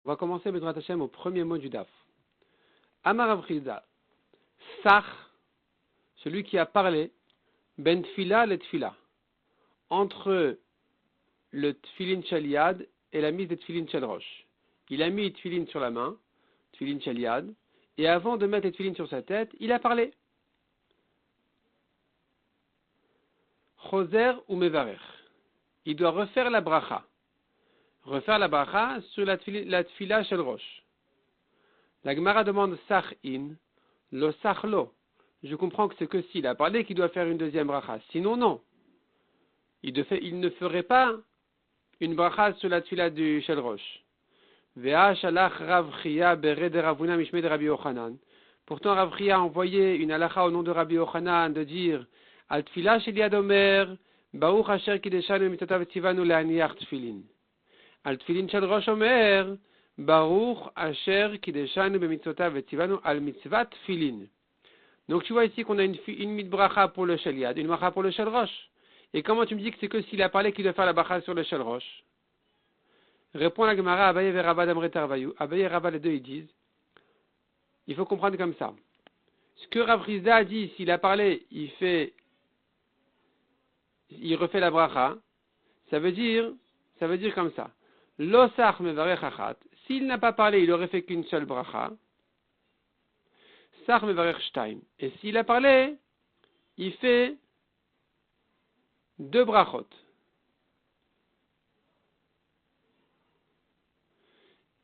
On va commencer Bezrat Hashem au premier mot du Daf. Amar Rav Chizda, Sach, celui qui a parlé, ben tfila le tfila, entre le tfilin shel yad et la mise de tfilin shel rosh. Il a mis tfilin sur la main, tfilin shel yad, et avant de mettre tfilin sur sa tête, il a parlé. Choser ou mevarer. Il doit refaire la bracha. Refaire la bracha sur la tfila shel rosh. La Gemara demande sach in, lo sach lo. Je comprends que c'est que s'il a parlé qu'il doit faire une deuxième bracha. Sinon, non. Il ne ferait pas une bracha sur la tfila du shel rosh. Vea shalach Rav Chia bered Ravuna mishme de Rabbi Yochanan. Pourtant, Rav Chia a envoyé une halacha au nom de Rabbi Yochanan de dire al tfila shel yad omer baruch asher kideshanu mitotav tzivanu leaniach tfilin. Al tfilin shel rosh omer baruch asher kideshanu b'mitzvotav v'tzivanu al mitzvat tfilin. Donc tu vois ici qu'on a une bracha pour le shel yad, une bracha pour le shel rosh. Et comment tu me dis que c'est que s'il a parlé qu'il doit faire la bracha sur le shel rosh? Répond la Gemara, Abaye et Rava d'Amre Tarvayu. Abaye et Rava, les deux, ils disent, il faut comprendre comme ça. Ce que Rav Chizda a dit, s'il a parlé, il refait la bracha, ça veut dire comme ça. L'osach mevarech achat. S'il n'a pas parlé, il aurait fait qu'une seule bracha. Sach mevarech shtaim. Et s'il a parlé, il fait deux brachot.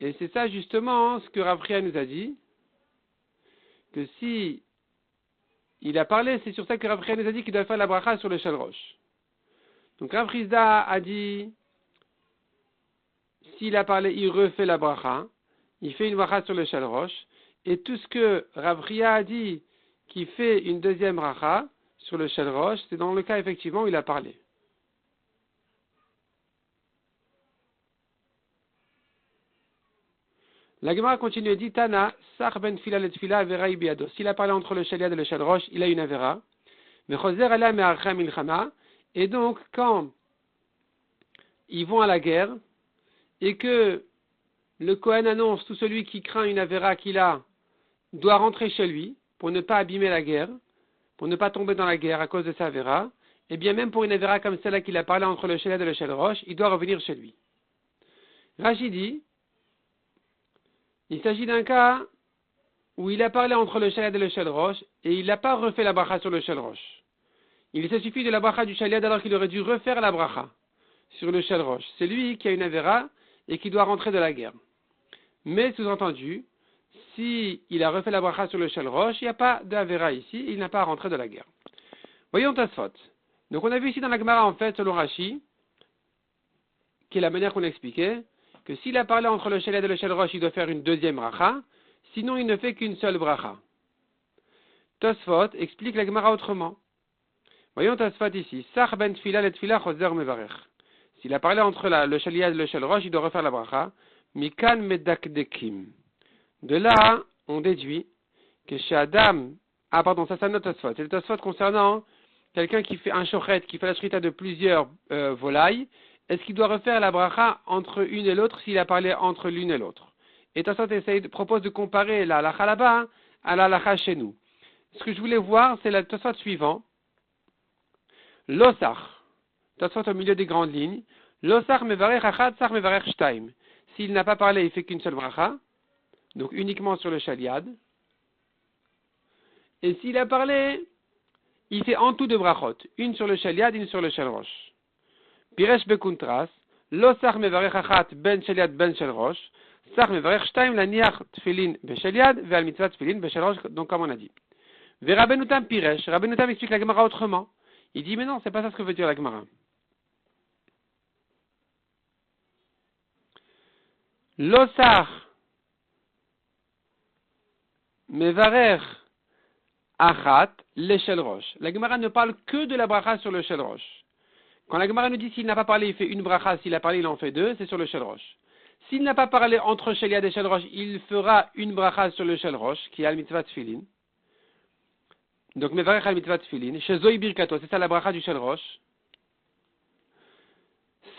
Et c'est ça justement ce que Rav Chia nous a dit, que si il a parlé, c'est sur ça que Rav Chia nous a dit qu'il doit faire la bracha sur le shel rosh. Donc Rav Chizda a dit, s'il a parlé, il refait la bracha, il fait une bracha sur le shel rosh, et tout ce que Rav Chia a dit, qu'il fait une deuxième bracha sur le shel rosh, c'est dans le cas effectivement où il a parlé. La Gemara continue et dit Tana, Sach ben fila le tfila avera ibiado. S'il a parlé entre le shel yad et le shel rosh, il a une avera. Mais choser ala me'archa milchama. Et donc, quand ils vont à la guerre, et que le Kohen annonce tout celui qui craint une avera qu'il a, doit rentrer chez lui, pour ne pas abîmer la guerre, pour ne pas tomber dans la guerre à cause de sa avera, et bien même pour une avera comme celle-là qu'il a parlé entre le shel yad et le shel rosh, il doit revenir chez lui. Rashi dit, il s'agit d'un cas où il a parlé entre le shel yad et le shel rosh et il n'a pas refait la bracha sur le shel rosh. Il se suffit de la bracha du shel yad alors qu'il aurait dû refaire la bracha sur le shel rosh. C'est lui qui a une avera et qui doit rentrer de la guerre. Mais sous-entendu, si il a refait la bracha sur le shel rosh, il n'y a pas d'avera ici, il n'a pas à rentrer de la guerre. Voyons Tosfot. Donc on a vu ici dans la Gemara en fait, selon Rashi, qui est la manière qu'on a expliqué, que s'il a parlé entre le shel yad et le shel rosh, il doit faire une deuxième bracha, sinon il ne fait qu'une seule bracha. Tosfot explique la Gemara autrement. Voyons Tosfot ici. Sach ben tfila le tfila choser mevarech. S'il a parlé entre le shel yad et le shel rosh, il doit refaire la bracha. Mikan medakdekim. De là, on déduit que chez Adam, ça c'est un autre Tosfot. C'est le Tosfot concernant quelqu'un qui fait un shochet, qui fait la shrita de plusieurs volailles. Est-ce qu'il doit refaire la bracha entre une et l'autre s'il a parlé entre l'une et l'autre? Et Tosfot propose de comparer la halacha là-bas à la halacha chez nous. Ce que je voulais voir, c'est le Tosfot suivant. L'osach. Tosfot au milieu des grandes lignes. L'osach mevarech achat, sach mevarech shtaim. S'il n'a pas parlé, il fait qu'une seule bracha. Donc uniquement sur le shel yad. Et s'il a parlé, il fait en tout deux brachot. Une sur le shel yad, une sur le shel rosh. Piresh bekuntras, lo sach mevarech achat ben shel yad ben shel rosh, sach mevarech shtaim laniach tfilin beshel yad ve'al mitzvah tfilin beshel rosh, donc comme on a dit. Ve Rabbeinu piresh, Rabbeinu Tam explique la Gemara autrement. Il dit mais non, c'est pas ça ce que veut dire la Gemara. Lo sach mevarech achat le shel rosh. La Gemara ne parle que de la bracha sur le shel rosh. Quand la Gemara nous dit s'il n'a pas parlé, il fait une bracha, s'il a parlé, il en fait deux, c'est sur le shel rosh. S'il n'a pas parlé entre shel yad et shel rosh, il fera une bracha sur le shel rosh, qui est al mitzvah tfilin. Donc, mevarech al mitzvah tfilin, chez Zoï birkato, c'est ça la bracha du shel rosh.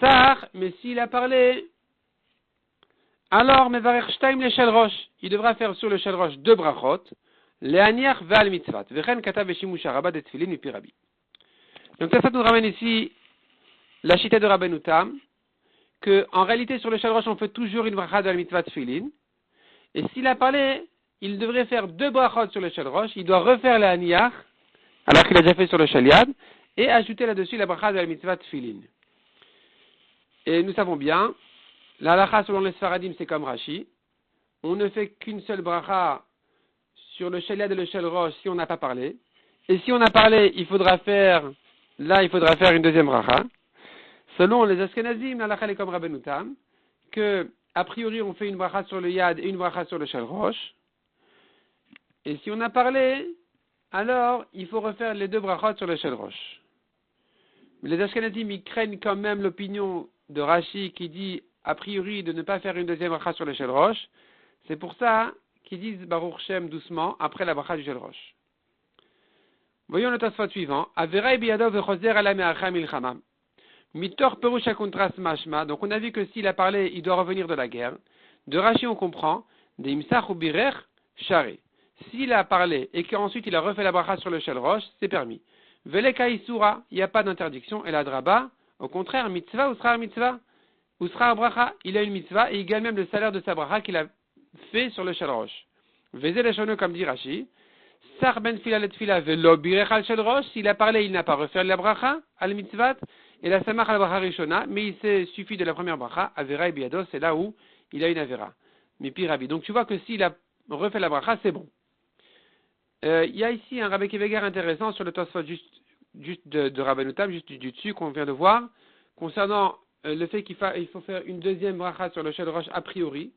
Sar, mais s'il a parlé alors mevarech shtaim le shel rosh, il devra faire sur le shel rosh 2 brachot, le aniach ve'al mitzvat, vechen katav veshimush haraba de tefilin upi rabbi. Donc ça nous ramène ici la chita de Rabbeinu Tam, que en réalité sur le shel rosh on fait toujours une bracha de la mitzvah tefilin, et s'il a parlé, il devrait faire 2 brachot sur le shel rosh, il doit refaire le aniach, alors qu'il a déjà fait sur le shel yad, et ajouter là-dessus la bracha de la mitzvah tefilin. Et nous savons bien, la halacha selon les Sfaradim c'est comme Rashi, on ne fait qu'une seule bracha sur le shel yad et le shel rosh si on n'a pas parlé, et si on a parlé, il faudra faire une deuxième bracha. Selon les Ashkenazim, la halacha est comme Rabbeinu Tam, que a priori on fait une bracha sur le yad et une bracha sur le shel rosh, et si on a parlé, alors il faut refaire les 2 brachot sur le shel rosh. Mais les Ashkenazim, ils craignent quand même l'opinion de Rashi qui dit a priori de ne pas faire une deuxième bracha sur le shel rosh. C'est pour ça qu'ils disent Baruch Shem doucement après la bracha du shel rosh. Voyons le Tosfot suivant. Averai biyado vechoser ala me'acha milchama. Mitor perush hakontras mashma. Donc on a vu que s'il a parlé, il doit revenir de la guerre. De Rashi on comprend de imsach ou birer share. S'il a parlé et qu'ensuite il a refait la bracha sur le shel rosh, c'est permis. Veleka isura, il n'y a pas d'interdiction. Et la draba, au contraire, mitzvah ou sera bracha, il a une mitzvah et il gagne même le salaire de sa bracha qu'il a fait sur le shel rosh. Vezé leshono comme dit Rashi, sar ben fila let fila velo birech al shel rosh, s'il a parlé, il n'a pas refait la bracha al mitzvat et la samach al bracha rishona, mais il s'est suffi de la première bracha, avera et biado, c'est là où il a une avera. Mais puis Rabbi. Donc tu vois que s'il a refait la bracha, c'est bon. Il y a ici un Rabbi Keveger intéressant sur le Tosfot juste de Rabbeinu Tam, juste du dessus qu'on vient de voir, concernant le fait qu'il faut faire une deuxième bracha sur le shel rosh a priori,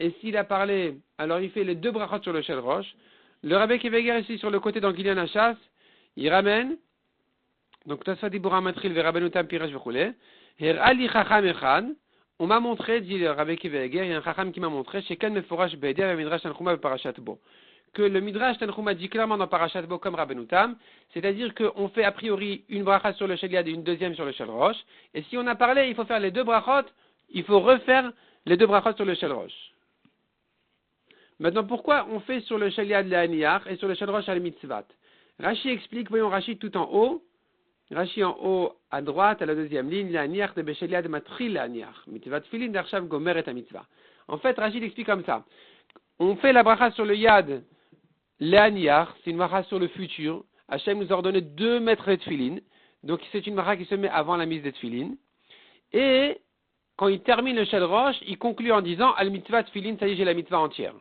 et s'il a parlé, alors il fait les 2 brachot sur le shel rosh. Le Rabbi Keveger ici sur le côté dans Gilian Hachas, il ramène, donc Tosfot Dibura Matril ve Rabbeinu Tam Piresh v'choulé, Her'ali chacham echan, on m'a montré, dit le Rabbi Keveger, il y a un chacham qui m'a montré, shekan meforash be'eder ve midrash tanchuma ve parashat bo, que le Midrash Tanchuma dit clairement dans Parashat Bo comme Rabbeinu Tam, c'est-à-dire qu'on fait a priori une bracha sur le shel yad et une deuxième sur le shel rosh, et si on a parlé, il faut faire les 2 brachot, il faut refaire les 2 brachot sur le shel rosh. Maintenant, pourquoi on fait sur le shel yad le haniyach et sur le shel rosh al mitzvat? Rashi explique, voyons Rashi tout en haut, Rashi en haut à droite, à la deuxième ligne, le haniyach de beshel yad matril le haniyach, mitzvat filin d'arshav gomer et mitzvah. En fait, Rashi explique comme ça, on fait la bracha sur le yad, le haniyach, c'est une bracha sur le futur. Hachem nous a ordonné 2 mètres de tefilin. Donc c'est une bracha qui se met avant la mise des tefilin. Et quand il termine le shel rosh, il conclut en disant al mitzvah tefilin, ça y est, j'ai la mitzvah entière.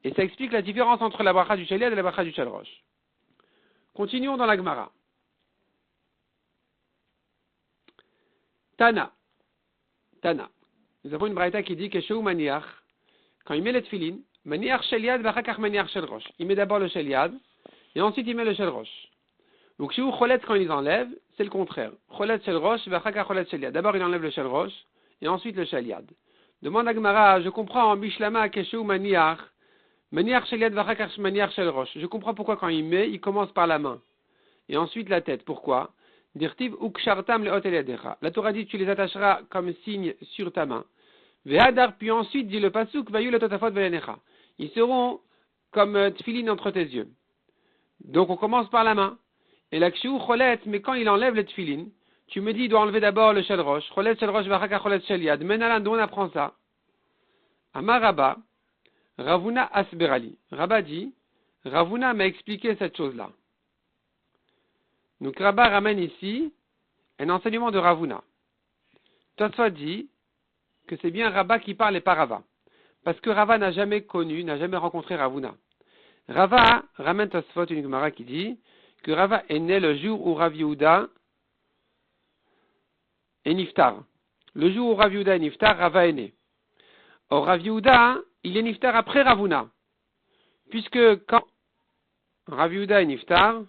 Et ça explique la différence entre la bracha du shel yad et la bracha du shel rosh. Continuons dans la Gemara. Tana. Nous avons une braïta qui dit que Sheu maniach, quand il met les tefilin, maniach shel yad v'achakach maniach shel rosh. Il met d'abord le shel yad et ensuite il met le shel rosh. Donc chez cholet quand il enlève, c'est le contraire. Cholet shel rosh v'achakach cholet shel yad. D'abord il enlève le shel rosh et ensuite le shel yad. Demande à Gemara, je comprends en bishlama que sheu maniach shel yad v'achakach maniach shel rosh. Je comprends pourquoi quand il met, il commence par la main et ensuite la tête. Pourquoi? Dirtiv ukshartam leot el yadecha. La Torah dit tu les attacheras comme signe sur ta main. Ve'adar, puis ensuite dit le pasuk vayu le totafot ve'yanecha. Ils seront comme tefilin entre tes yeux. Donc on commence par la main. Et la kshu cholet, mais quand il enlève le tefilin, tu me dis il doit enlever d'abord le shel rosh. Cholet shel rosh v'achaka cholet shel yad. Menalan, d'où on apprend ça? Amar Rabba, Ravuna asberali. Rabba dit, Ravuna m'a expliqué cette chose-là. Donc Rabba ramène ici un enseignement de Ravuna. Tosfot dit que c'est bien Rabba qui parle et pas Rava. Parce que Rava n'a jamais rencontré Ravuna. Rava ramène Tosfot une Gemara qui dit que Rava est né le jour où Rav Yehuda est niftar. Le jour où Rav Yehuda est niftar, Rava est né. Or Rav Yehuda, il est niftar après Ravuna. Puisque quand Rav Yehuda est niftar,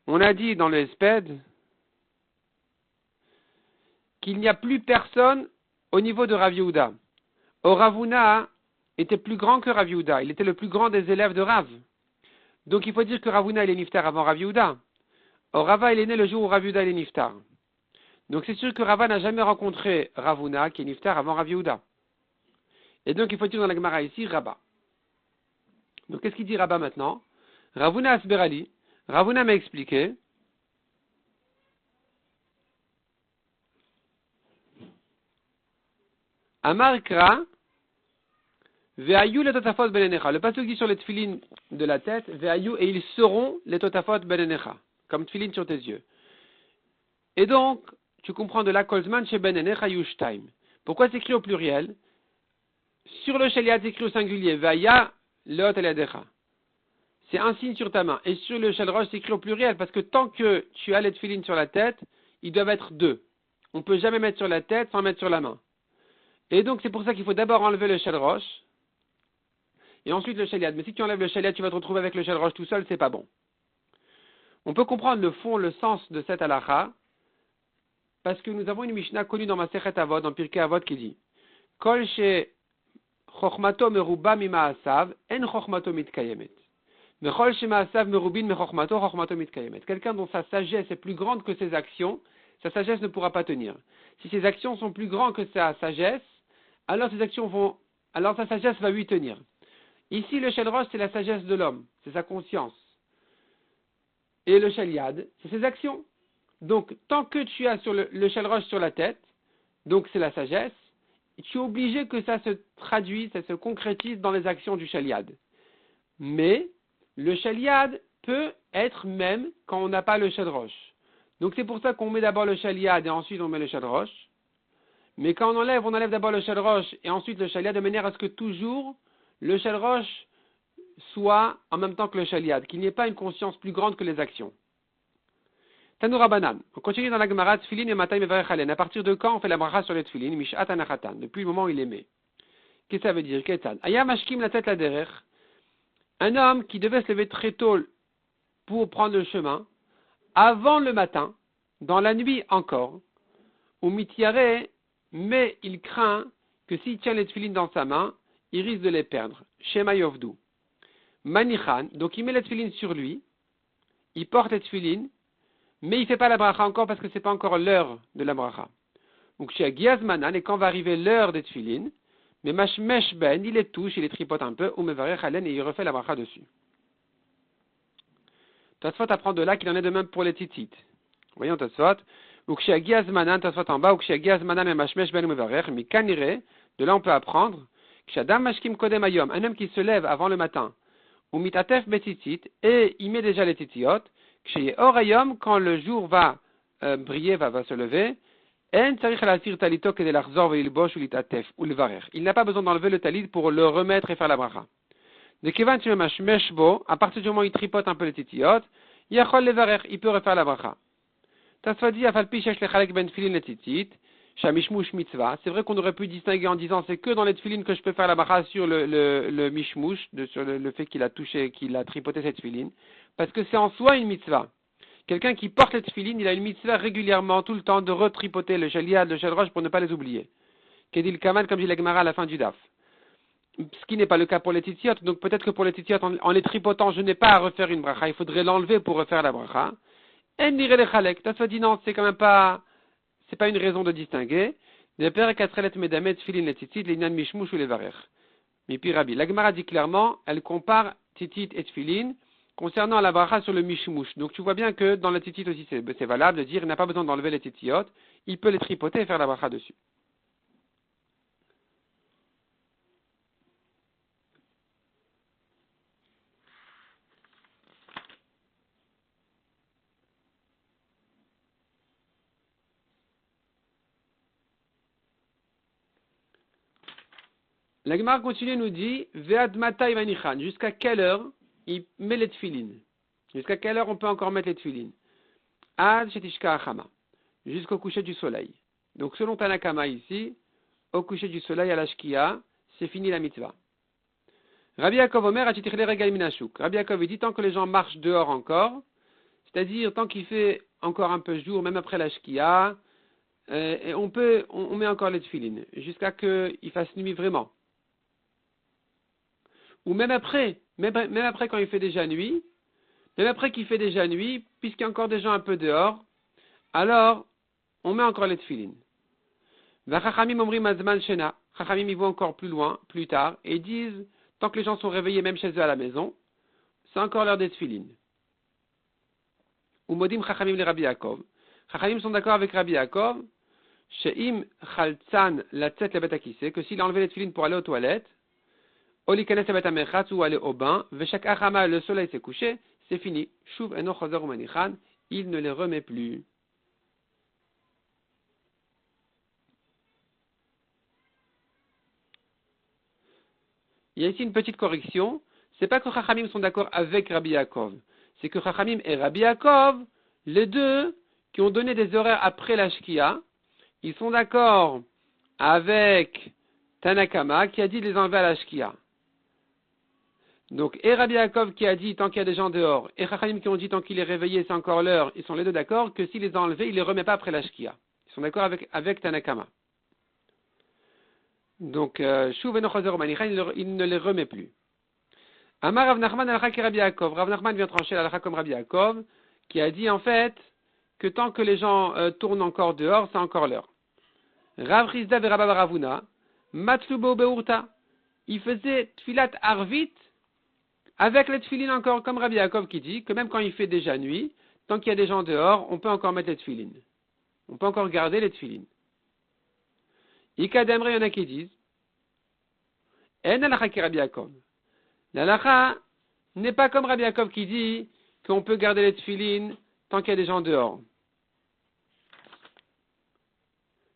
on a dit dans le Hesped qu'il n'y a plus personne au niveau de Rav Yehuda. Or Ravuna était plus grand que Rav Yehuda. Il était le plus grand des élèves de Rav. Donc il faut dire que Ravuna il est niftar avant Rav Yehuda. Or Rava il est né le jour où Rav Yehuda il est niftar. Donc c'est sûr que Rava n'a jamais rencontré Ravuna qui est niftar avant Rav Yehuda. Et donc il faut dire dans la Gemara ici, Rabba. Donc qu'est-ce qu'il dit Rabba maintenant? Ravuna Asberali. Ravuna m'a expliqué. Amar Kra. Ve'ayu le totafot benenecha. Le pasuk dit sur les tefilines de la tête, ve'ayu, et ils seront les totafot benenecha, comme tefilines sur tes yeux. Et donc, tu comprends de la kolzman chez benenecha yushtaim. Pourquoi c'est écrit au pluriel? Sur le sheliad, c'est écrit au singulier, ve'aya leot eliadecha. C'est un signe sur ta main. Et sur le shelrosh, c'est écrit au pluriel, parce que tant que tu as les tefilines sur la tête, ils doivent être deux. On ne peut jamais mettre sur la tête sans mettre sur la main. Et donc, c'est pour ça qu'il faut d'abord enlever le shelrosh, et ensuite le sheliad. Mais si tu enlèves le sheliad, tu vas te retrouver avec le shelrosh tout seul, c'est pas bon. On peut comprendre le fond, le sens de cette halakha, parce que nous avons une Mishnah connue dans Masechet Avot, dans Pirkei Avot, qui dit Kol she chokhmato meruba mima'asav, en chokhmato mitkayemet. Mechol she ma'asav merubin me chokhmato mitkayemet. Quelqu'un dont sa sagesse est plus grande que ses actions, sa sagesse ne pourra pas tenir. Si ses actions sont plus grandes que sa sagesse, alors sa sagesse va lui tenir. Ici, le shelrosh, c'est la sagesse de l'homme, c'est sa conscience. Et le sheliad, c'est ses actions. Donc, tant que tu as sur le shelrosh sur la tête, donc c'est la sagesse, tu es obligé que ça se traduise, ça se concrétise dans les actions du sheliad. Mais, le sheliad peut être même quand on n'a pas le shelrosh. Donc, c'est pour ça qu'on met d'abord le sheliad et ensuite on met le shelrosh. Mais quand on enlève d'abord le shelrosh et ensuite le sheliad de manière à ce que toujours le shelrosh soit en même temps que le sheliad, qu'il n'y ait pas une conscience plus grande que les actions. Tanoura Banan. On continue dans la Gemara, Tfilin et Matay Mevarech Alen. À partir de quand on fait la bracha sur les Tfilin? Mishat Anachatan. Depuis le moment où il est met. Qu'est-ce que ça veut dire? Ketan. Aya Mashkim la tête la derrière. Un homme qui devait se lever très tôt pour prendre le chemin, avant le matin, dans la nuit encore, ou mitiare, mais il craint que s'il tient les Tfilin dans sa main, il risque de les perdre. Shema Yovdu. Manichan, donc il met les tefilines sur lui, il porte les tefilines, mais il ne fait pas la bracha encore parce que ce n'est pas encore l'heure de la bracha. Donc chez Giazmanan, et quand va arriver l'heure des tefilines, mais Mashmesh Ben, il les touche, il les tripote un peu, ou Mevarech Alen, et il refait la bracha dessus. Tosfot apprend de là qu'il en est de même pour les titites. Voyons Tosfot. Ou chez Giazmanan, Tosfot en bas, ou chez Giazmanan et Mashmesh Ben ou Mevarech, mais Kanire, de là on peut apprendre, Kshadam Mashkim Kodem Ayom, un homme qui se lève avant le matin, ou mitatef betitit, et il met déjà les titiot, chez Orayom, quand le jour va briller, va se lever, il n'a pas besoin d'enlever le talit pour le remettre et faire la bracha. De Kevan Meshbo, à partir du moment où il tripote un peu les titiot, il peut refaire la bracha. Tasfadi afalpi shesh lechalek ben tfilin le titit, shamishmush mitzvah. C'est vrai qu'on aurait pu distinguer en disant c'est que dans les tfilin que je peux faire la bracha sur le mishmush, sur le fait qu'il a touché, qu'il a tripoté cette tfilin, parce que c'est en soi une mitzvah. Quelqu'un qui porte les tfilin, il a une mitzvah régulièrement, tout le temps, de retripoter le sheliad, le shelrosh pour ne pas les oublier. Kedil kaman, comme dit la Gemara à la fin du daf. Ce qui n'est pas le cas pour les titiot, donc peut-être que pour les titiot, en les tripotant, je n'ai pas à refaire une bracha, il faudrait l'enlever pour refaire la bracha. En nire le chalek, t'as dit non, c'est quand même pas, c'est pas une raison de distinguer. De père kasrelet medamet tfilin les tzitzit, les nan mishmush ou les varer. Mais puis Rabbi, la Gemara dit clairement, elle compare tzitzit et tfilin concernant la bracha sur le mishmush. Donc tu vois bien que dans le tzitzit aussi c'est valable de dire, il n'a pas besoin d'enlever les tzitziot, il peut les tripoter et faire la bracha dessus. La Gemara continue et nous dit, Ve'ad matay vanichan, jusqu'à quelle heure il met les tfilin? Jusqu'à quelle heure on peut encore mettre les tfilin? Ad shetishka achama, jusqu'au coucher du soleil. Donc selon Tanakama ici, au coucher du soleil à la shkia, c'est fini la mitzvah. Rabbi Yaakov Omer atitichle regal minashuk. Rabbi Yaakov dit tant que les gens marchent dehors encore, c'est-à-dire tant qu'il fait encore un peu jour, même après la shkia, et on met encore les tfilin, jusqu'à qu'il fasse nuit vraiment. Ou même après quand il fait déjà nuit, même après qu'il fait déjà nuit, puisqu'il y a encore des gens un peu dehors, alors on met encore les tfilin. Vachachamim omrim azman shena. Chachamim ils vont encore plus loin, plus tard, et ils disent, tant que les gens sont réveillés même chez eux à la maison, c'est encore l'heure des tefilin. Ou modim chachamim le Rabbi Yaakov. Chachamim sont d'accord avec Rabbi Yaakov, she'im chaltzan latzet le bet akise, que s'il a enlevé les tefilin pour aller aux toilettes, oli kanes le bet amechatz ou aller au bain, veshak achama, le soleil s'est couché, c'est fini. Shuv eno choser ou manichan, il ne les remet plus. Il y a ici une petite correction. C'est pas que Chachamim sont d'accord avec Rabbi Yaakov. C'est que Chachamim et Rabbi Yaakov, les deux, qui ont donné des horaires après la Shkia, ils sont d'accord avec Tanakama qui a dit de les enlever à la Shkia. Donc, et Rabbi Yaakov qui a dit tant qu'il y a des gens dehors, et Chachamim qui ont dit tant qu'il est réveillé, c'est encore l'heure, ils sont les deux d'accord que s'il les a enlevés, il les remet pas après la Shkia. Ils sont d'accord avec Tanakama. Donc, Shuv eno choser u'manichan, il ne les remet plus. Amar Rav Nachman alakha ki Rabbi Yaakov. Rav Nachman vient trancher l'alakha comme Rabbi Yaakov, qui a dit en fait que tant que les gens tournent encore dehors, c'est encore l'heure. Rav Chizda ve Rabba Baravuna, matlubo beurta. Il faisait tfilat arvit avec les tfilin encore, comme Rabbi Yaakov qui dit que même quand il fait déjà nuit, tant qu'il y a des gens dehors, on peut encore mettre les tfilin. On peut encore garder les tfilin. Ika d'Amre, il y en a qui disent En alakha ki Rabbi Yaakov. L'alakha n'est pas comme Rabbi Yaakov qui dit qu'on peut garder les tefilines tant qu'il y a des gens dehors.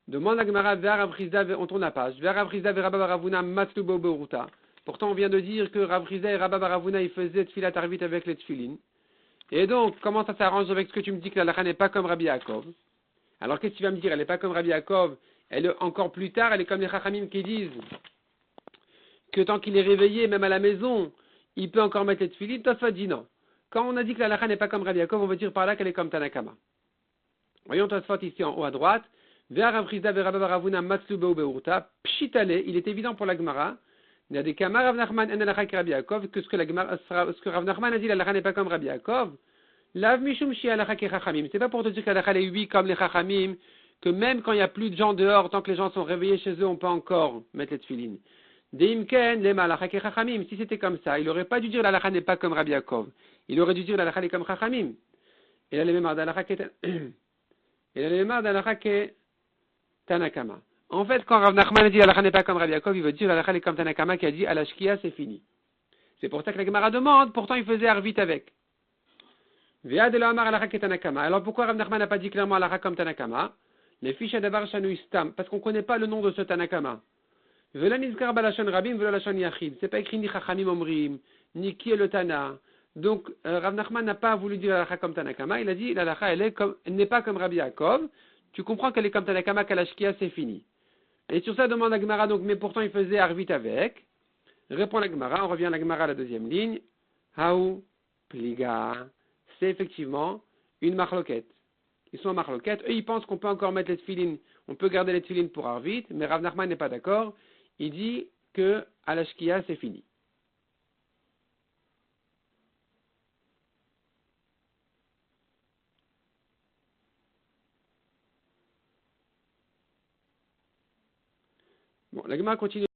Demande la Gemara vers Rav Chizda, on tourne la page. Vers Rav Chizda, vers Rabba Baravuna, matlubo beurta. Pourtant, on vient de dire que Rav Chizda et Rabba Baravuna, ils faisaient tfilat arvit avec les tefilines. Et donc, comment ça s'arrange avec ce que tu me dis que l'alakha n'est pas comme Rabbi Yaakov? Alors, qu'est-ce que tu vas me dire? Elle n'est pas comme Rabbi Yaakov. Elle est encore plus tard, elle est comme les Chachamim qui disent que tant qu'il est réveillé, même à la maison, il peut encore mettre les tefilines. Tosfot dit non. Quand on a dit que la halakha n'est pas comme Rabbi Yaakov, on veut dire par là qu'elle est comme Tanakama. Voyons Tosfot ici en haut à droite. Vers Rav Chizda ve Rabba Baravuna matlu beurta pshitale. Il est évident pour la Gemara. Il y a des kamar Rav Nachman en halakha que Rabbi Yaakov que ce que Rav Nachman a dit la halakha n'est pas comme Rabbi Yaakov. Lav mishum shi halakha ke chachamim. C'est pas pour te dire que la halakha est oui comme les chachamim, que même quand il n'y a plus de gens dehors, tant que les gens sont réveillés chez eux, on peut encore mettre les tefilines. Si c'était comme ça, il n'aurait pas dû dire la halakha n'est pas comme Rabbi Yaakov. Il aurait dû dire la halakha est comme Chachamim. Et là, les mémoires d'halakha est Tanakama. En fait, quand Rav Nachman a dit la halakha n'est pas comme Rabbi Yaakov, il veut dire la halakha est comme Tanakama qui a dit à la Shkia c'est fini. C'est pour ça que la Gemara demande, pourtant il faisait arvit avec. Alors pourquoi Rav Nachman n'a pas dit clairement halakha comme Tanakama? Les fiches d'Avar Shanu Istam, parce qu'on ne connaît pas le nom de ce Tanakama. C'est pas écrit ni Chachamim Omrim, ni qui est le Tana. Donc, Rav Nachman n'a pas voulu dire la halakha comme Tanakama, il a dit la halakha elle n'est pas comme Rabbi Yaakov. Tu comprends qu'elle est comme Tanakama, qu'à la Shkia c'est fini. Et sur ça demande la Gemara, donc, mais pourtant il faisait arvit avec. Répond la Gemara, on revient à la Gemara à la deuxième ligne. Haou pliga. C'est effectivement une marloquette. Ils sont en marloquette. Eux, ils pensent qu'on peut encore mettre les tefilines, on peut garder les tefilines pour arvit, mais Rav Nachman n'est pas d'accord. Il dit que à la Shkia c'est fini. Bon, la Gemara continue.